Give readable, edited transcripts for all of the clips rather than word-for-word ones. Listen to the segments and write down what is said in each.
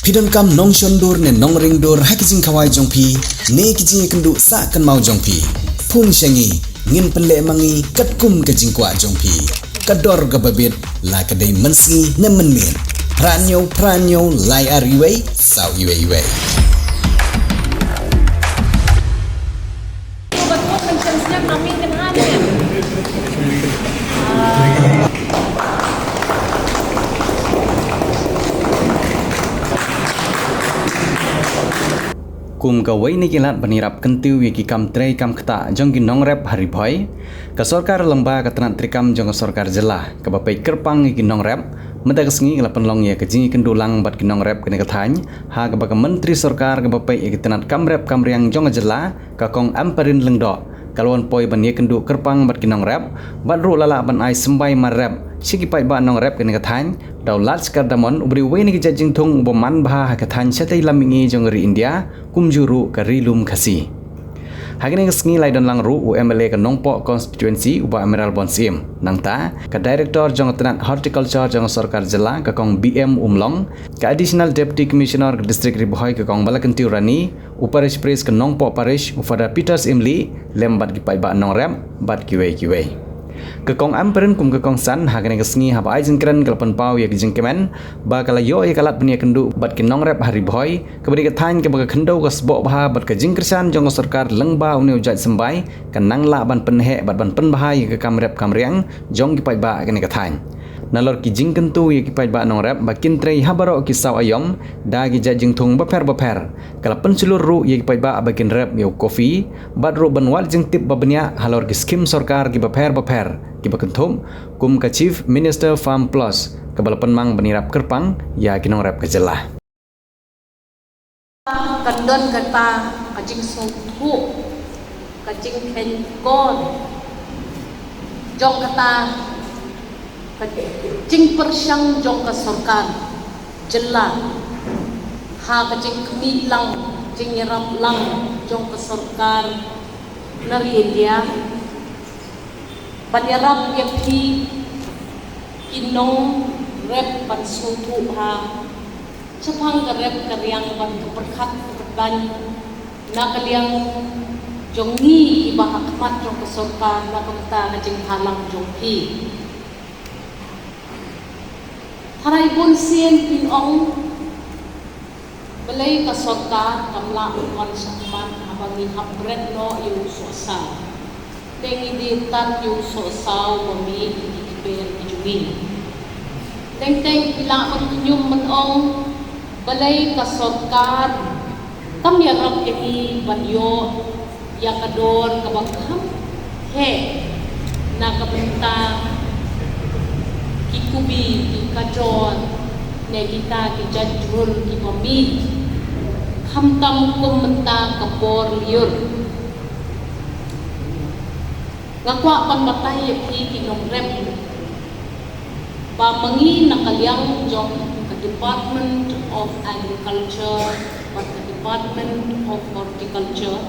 Pidon kam nong shondur ne nong ringdur hakijing kawai jongpi ne kijing kendu sa kan mau jongpi pung shangi ngin penle mangi katkum kajing kwa jongpi kador gababit la kadai mensi ne menmin pranyo lai ariwei sau iwei kum kawai ni kilat penirap kentiu yaki kam trei kam keta jong ginong rep hari boy ke sorkar lemba ketenat trikam jong sorkar jelah ke bapai kerpang yaki nong rep meda kesengi ngelapan long ya kejingi kendulang bat ginong rep kene ketany ha ke baka menteri sorkar ke bapai yaki tenat kam rep kam riang jong jelah ke kong amperin lengdo kalauan poi ban ye kendu kerpang bat ginong rep bat ru lala ban ai sembai mar rep siki pai ba nong rep kene ketany daw lat skar damon ubri weni ki jajing thung bo man bha ketany setai lamingi jong ri India kumjuru ke rilum khasi hagene ngi lai don lang ru UMLA ke nongpo constituency uba Emerald Bonsim nangta ke director jong tenat horticulture jong sarkar jela ke kong BM Umlong ke additional deputy commissioner ke district Ribohoi ke kong Balakentiu Rani uparish pres ke nongpo parish ufada Peters Imli lembat ki pai ba nong rem bat kiwei ke kong amperin kum ke kong san hagene ngi haba ai jengkren kelpan pau ya kijing kemen ba kala yo ya kalat penia kendu bat ki nong rep hari boy ke beri ke thain ke ba khendo ke sbok bah bat ke jingkersan jong sarkar lengba uni ujat sembai ke nang la ban penhe bat ban pen bahai ke kam rep kam riang jong ki pai ba kene ke thain nalor ki jing kentu ya ki pai ba nong rep ba kin trei habaro ki saw ayom da ki jajing thung baper kala pen sulur ru ya ki pai ba bakin rep yo kopi bat ru ban wal jing tip babnya halor ki skim sarkar ki baper ki bakentum kum ka chief minister farm plus ke balapan mang benirap kerpang ya kinong rep kejelah kandon kata kajing suku kajing kenkon jong kata kajing persyang jong ke sorkan jelah ha kajing kemilang jing yerap lang jong ke sorkan nari India Banyarap yapi kinong rep pan sutu ha sepang ke rep karyang ban keperkat keban na kalyang jongi iba hakmat jong kesorkan na kemta ngajing halang jonghi harai pun sien pinong belai kesorkan kamla wan sakmat abangi hapret no yung suasa Tengi di tat yung sosaw kami ikiper ijungin. Teng ilang yung manong balay kasorkar kami arap yaki banyo yakador kabagham he na kabenta kikubi kikajon ne kita kijajur kipamid hamtam kumenta kapor liur ngakwa pagmatay yapi kinong rep pamangi nakalyang jong ka Department of Agriculture at the Department of Horticulture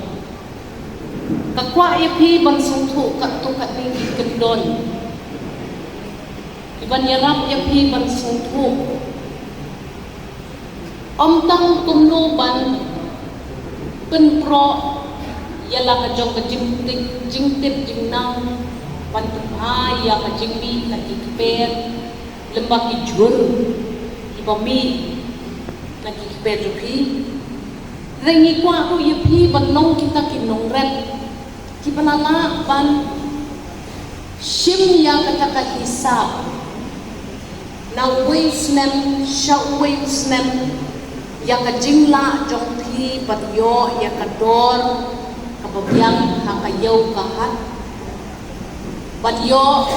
kakwa yapi bansungtu katto kating ikendon ibanyarap yapi bansungtu omtang tumnuban penpro yala ka jong ka jingtip jingnang pantumhay ya ka jingbi nakikper lembak ijur ibami nakikper jupi rengi kwa ko yapi banong kita kinong rep kipanala ban shim ya ka hisab na waisnem shawaisnem ya ka jingla jong pi patyo ya ka dor kababyang hakayaw kahat badyo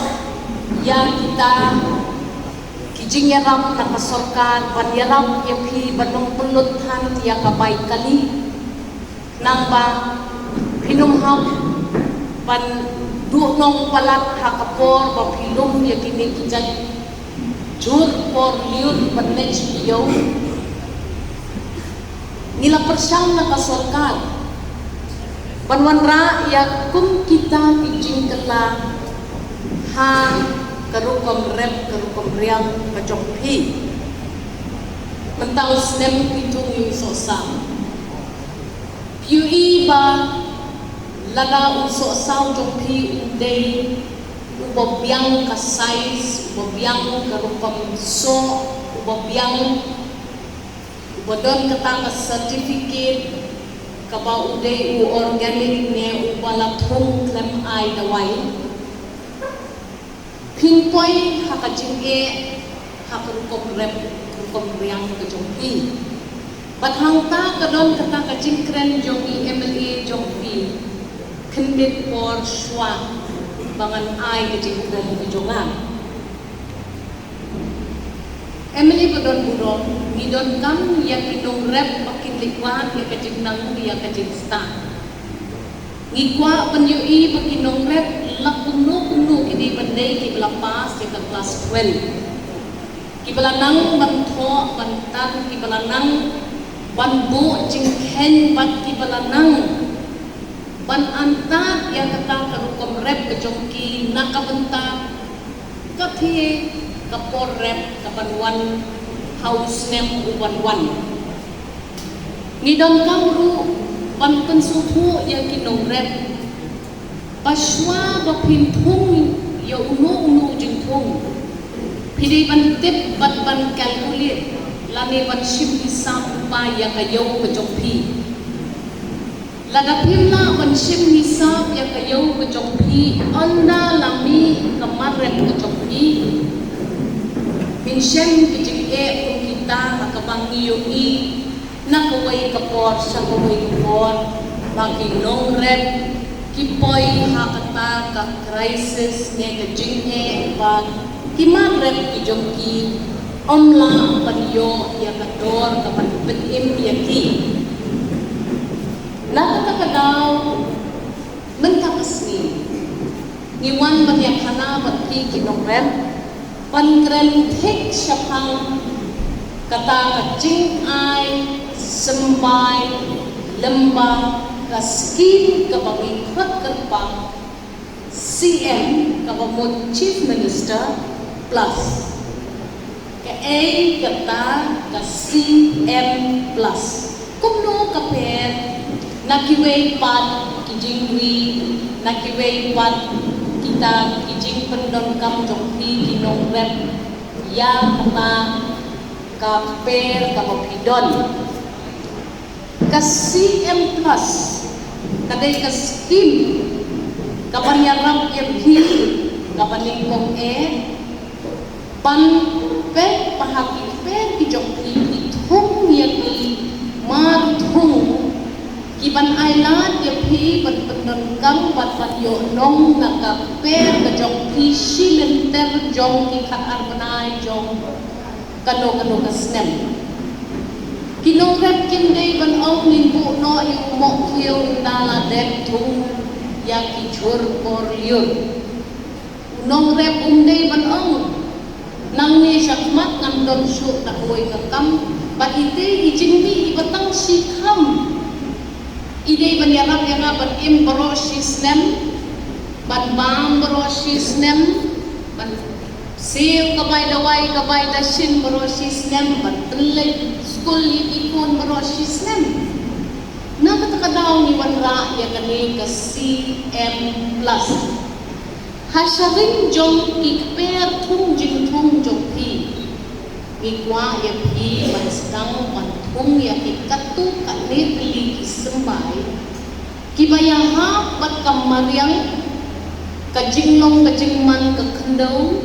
yang kita kijing yarap nakasorkan banyarap yapi banong puluthan ya kabay kali nang ba pinumhap ban dunong palat hakapor ba pilum ya kini kijay jur por liur banech yaw nila persyang nakasorkan Banwanra ya kum kita kijing kela ha karukom rep karukom riang kajong pi mentau snem pitung yung sosam. Piui ba lada usosau jong pi undei ubabiang ka size, ubabiang ka rupam so, ubabiang ubadon kata ka certificate kaba udei u organic ne ubala thong klem ai dawai pinpoint hakajinge hakurukop rep kurukop riang ka jongpi bathang ta kadon kata ka jingkren jongi MLA jongpi kendit por shwa bangan ai ka jingkren ka jongan MLA badon budon ngidon kam ya kinong rep makin likwan ya ka jingnang ya ka jingstan ngikwa penyui makinong rep lakuno kini bandai ki belapas ya ke kelas 12 ki belanang bantho bantan ki belanang banbu jinghen bat ki belanang ban antat yang kata karukom rep kejongki nakabenta kathi kapor rep kapanwan house nem uwan nidon kamru banten suhu yang kinong rep paswa bapintung ya uno jingtung pidi bantip ban kalkulit lani ban shim hisap upaya kayaw kejongpi ladapimna ban shim hisap ya kayaw kejongpi anda lami kamarep kejongpi minshem kejingke kita kakabang iyoi nakaway kapor sa kaway kapor makinong rep kipoy hakata ka crisis ne ka jinghe ba kimarep ki jongki omla panyo ya kador ka panpetim yaki nakakadaw mentakasni niwan banyakhana bati kinomrem pankren thik syapang kata ka jing ai sembay lembah kaskin kabagi khat kerpang CM kabamut Chief Minister plus ke A kata ka CM plus kumno kaper nakiway pat kijingwi nakiway pat kita kijing pendon kam jongpi kinong rep ya kata kaper kabapidon ka CM plus kadai ka scheme kapan yarap yang kapan lingkong pan pe pahaki pe kijongki ithong yaki mar thong kiban ailat yapi pendon kam pat yo nong naka pe kijongki silenter jongki khaar banai jong kano ka snem kinong rep kindai ban ong ningbu no yung mok kiyo indala dek thung yaki chur por yun nong rep umday ban ong nang ni syakmat ngandon syuk nakuay kakam bat ite ijingbi ibatang sikham ide ban yarap ban im baro sisnem ban bam baro sisnem ban siu kabay da shin baro sisnem ban telay school ikon baro sisnem nakatakadaw ni wanra ya kani ka CM plus hasharing jong ikper thung jing thung jong pi ikwa ya pi banstang ban thung ya ikatu kanit li sembay kibayaha bat kamaryang kajinglong kajingman kakendau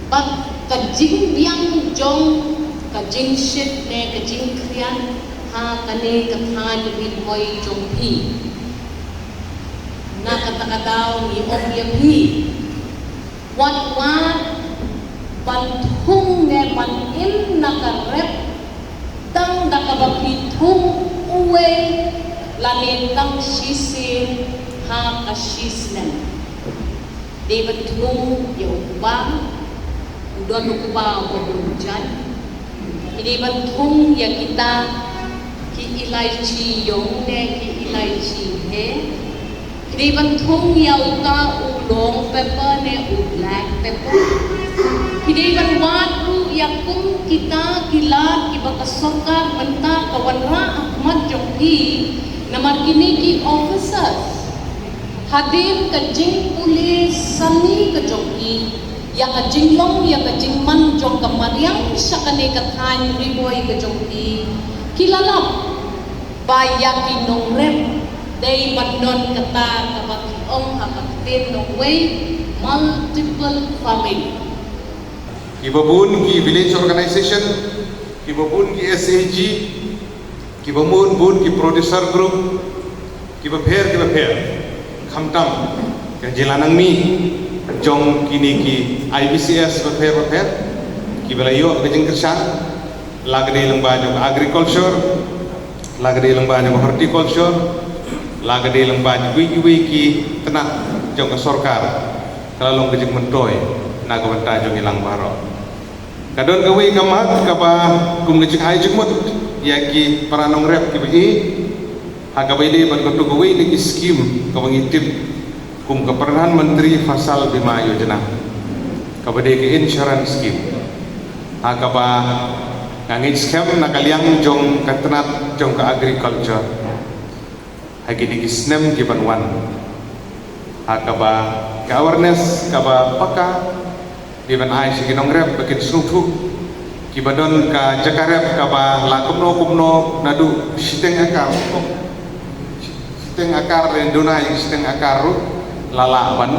bat kajing biang jong kajing shit ne kajing krian ha kane kathan boy jongpi na katakadaw ni obyamhi wat panthung ne panim nakarep tang nakabapithung uwe lanitang shisin ha kashisnen di bentung yauba udon ukuba wabujan ini bentung ya kita ki ilaichi yong ne ki ilaichi he ini bentung ya uka ulong pepper ne black pepper ini ban watu ya kum kita kilat ki bakasor benta kawanra Ahmad Jonghi na markiniki officers hadir ka jing pulis sani ka Jonghi ya ka jinglong ya ka jingman jong ka Mariang sa kanikathan riboy ka Jonghi kilala bayaki nong rep day badnon kata kabakiong hakatin nong way multiple family. Kibabun ki village organization, kibabun ki SAG, kibabun ki producer group, kibapher, khamtam, kejelanang mi, jong kini ki IBCS bapher, kibalayo kejeng kersan, lagde lembah jong agriculture, lagde lembah jong horticulture, lagde lembah jong ki tenak jong ke sorkar. Kalau kejeng mentoy na gawanta jong ilang baro kadon gawe kamat kapa kum kejeng ay jengmut yaki paranong rep kibi hagabay ban kontu gawe ni skim kawangitip kum keperhan menteri fasal bima yojana kabade ke insurance scheme hagaba ngangit scam nakaliang jong katnat jong ke agriculture hagi di snem kibanwan hagaba ke awareness kaba paka diban ai sige nong rep bakin snutu kibadon ka jakarep kaba la kumno nadu siteng akar renduna yang siteng akar lala ban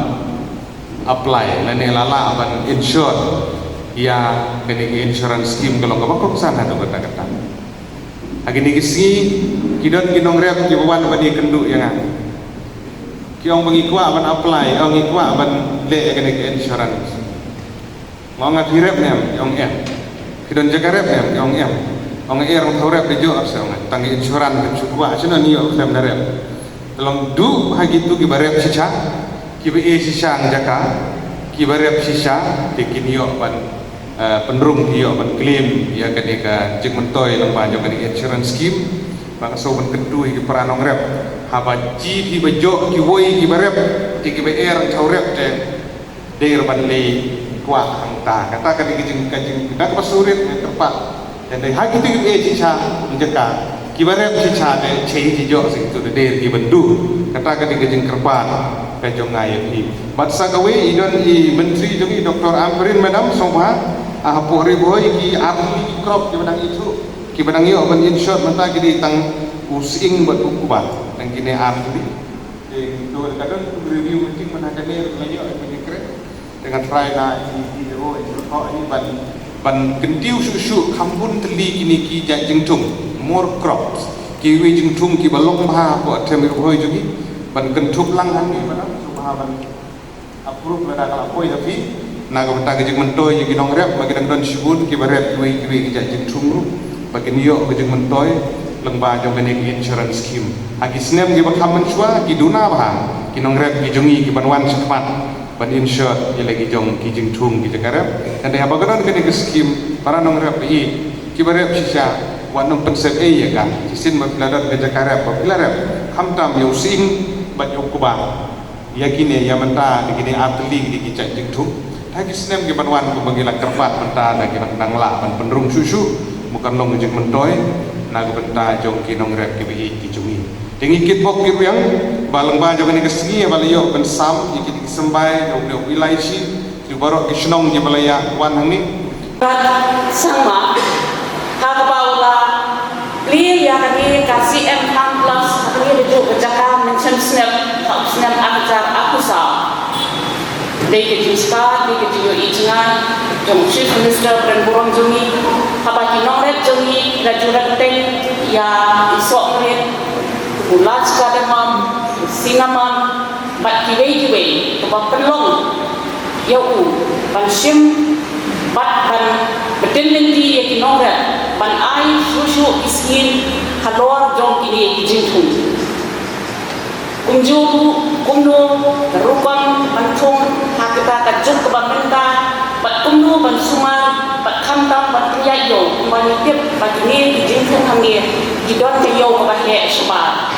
apply lane lala ban insure ya kene insurance scheme kalau kaba kok sana do kata agini gisi kidon kinong rep kibawan bani kendu yang kiong mengikwa ban apply ong ikwa ban le kene insurance mau ngapirep nem ong kidon jakarep nem ong ong ong thorep dejo asong tangi insurance ke chukwa asana niyo klem darep tolong du hagitu kibarep sisa kibe sisa jaka kibarep sisa dikiniyo ban penrung hiyo ban claim ya kene ka jeng mentoy lembah jo kene insurance scheme bang so ban kedu ki peranong rep habaji ki bejo ki woi ki barep ki BR chaurep te der ban le kwa hangta kata kan ki jeng dak pasurit terpak dan dai hagi tu sisa menjeka ki barep sisa de chei ji jo sing tu der ki bendu kata kan ki jeng kerpan pe jo ngai ki batsa gawe idon i menteri jongi Dr. Amrin madam songha ahpori boy ki arli crop ki benang itu ki benang yo ban insure menta ki di tang using buat kubah dan kini arli itu kadang review penting menangani layo menyekret dengan try na ini ban kentiu susu kampun teli kini ki jengtung more crops ki wi jengtung ki balong ha ko temir boy jogi ban kentup lang hani mana subhanan approve la kala boy tapi naga benta ke jeng mentoy ki nong rep bagi don sibun ki baret ki jengtung bagi niyo ke jeng mentoy lembah jong kene insurance scheme agi snem ki bakam menchua ki duna bah ki nong rep ki jongi ki banwan sekmat ban insure ki lagi jong ki jengtung ki jakarep dan dia baganon kene ke scheme para nong rep ki barep sisa wanong pensep ya kan sisin mapladot ke jakarep pilarep hamtam yo sing bat yo kubah yakine ya menta dikini atli di cak jengtung hagi snem ki banwan ko bangila kerpat menta lagi nang la ban penrung susu bukan long jeng mentoy naga benta jong ki nong rep ki bi ki jungi tingi kit bok ki yang baleng ba jong ni kesengi balayo ben sam ki ki sembai do wilaishi ki barok ki snong ki balaya wan hang ni sama kagbaula li ya kami kasih M plus kami duduk bercakap mencem snap ajar aku sah dei ke jiska dei ke jiyo ijngan jong chief minister Prenburong jongi habaki nongret jongi rajurat teng ya isok ret ulaj kadamam sinamam bat kiwei kebab penlong ya ban sim bat ban betenlendi ya kinongret ban ai susu iskin halor jong kini jingtung kunjulu kumno rupang mantung hakita kajut kebamenta bat kumno ban suman bat kantam bat penyayo manitip bagini jingtung hamir gidon kayo kabahe shba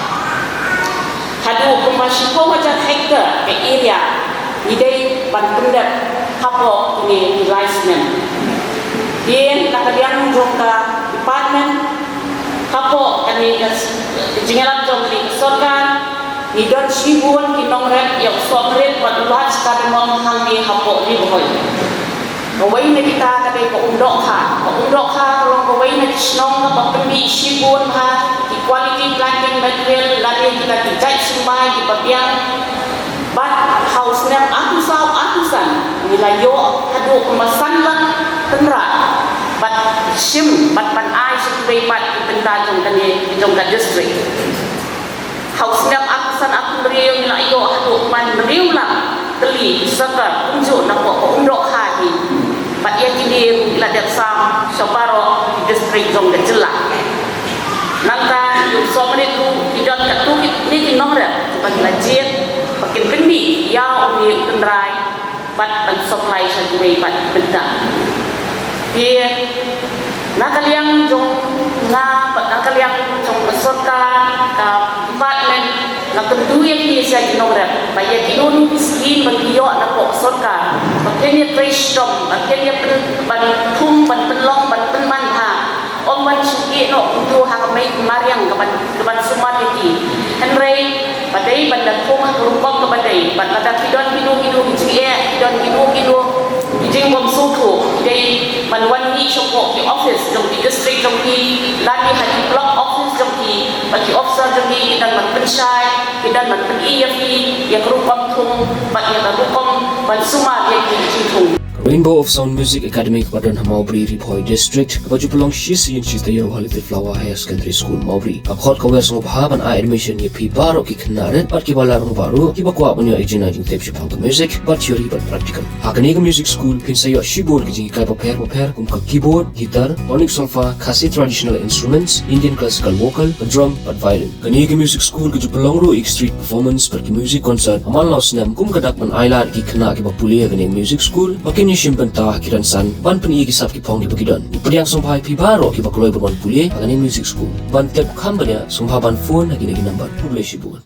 hadu kumashiko wajan hektar ke area idai ban pendat hapo kini license dia nakalian jongka department Jingalam jom di sorkan ni don shibun ki nong rep yang somret pat luat sekadar mong hang di hapok di boy. Kawai na kita kadai ko undok ha kalau kawai na kisnong ka pagpembi shibun ha di quality planting material lagi kita dijai sumbai di papiang bat house nem atusan nilai yo hadu kemasan lang tenra bat shim bat pan ai shim bat benda jong tani jong ka district house nem atusan aku beriu nilai yo hadu man beriu lang teli saka unjuk nak ko undok ha hi bat yang kini ladap sam Sabaro district jong da jelak nangka yung somrit tu tidak kat tu ni kinong dah bagi lajian pakai bendi yang umi kendrai bat ban supply sendiri bat benda dia nakaliang jong nakaliang jong beserta department nak tentu yang dia saya kinong dah bayar kinong miskin bagi yo nak kok beserta pakai trash dump pakai ban thum ban penlong ban penman ha Oman suki no untuk hakamai mariang keban sumat itu. Henry padai bandar rumah kerumpang kepadai. Bandar kidon kidu kidon kidu ijing bom suku. Jadi manwan ni shopok di office jom di district jom di lagi hati block office jom di bagi officer jom di dan man pensyai dan man PEFP yang kerumpang tung bagi yang kerumpang ban sumat yang dijitung. Rainbow of Sound Music Academy kepada Maubri Ripoy District baju pelong shisi yang cerita yang halite Flower Higher Secondary School Maubri abkhot kawes ngobhaban a admission ye pi baro ki knaret bat ki balarong baru ki bakwa punya ejina jing tep shipang music bat theory bat practical hakani music school pin sayo shibor ki jing kai paper kum ka keyboard guitar onyx solfa khasi traditional instruments Indian classical vocal drum bat violin kani music school ki pelong ro street performance bat ki music concert amal laus nam kum kadak man ailar ki khna ki bapulia kani music school bakin simpan tah kiran san ban peni kisap ki pong di bagidan pediang sompai pi baro ki bakloi berban pulie agani music school ban tep kambanya sompa ban phone agini number publish bun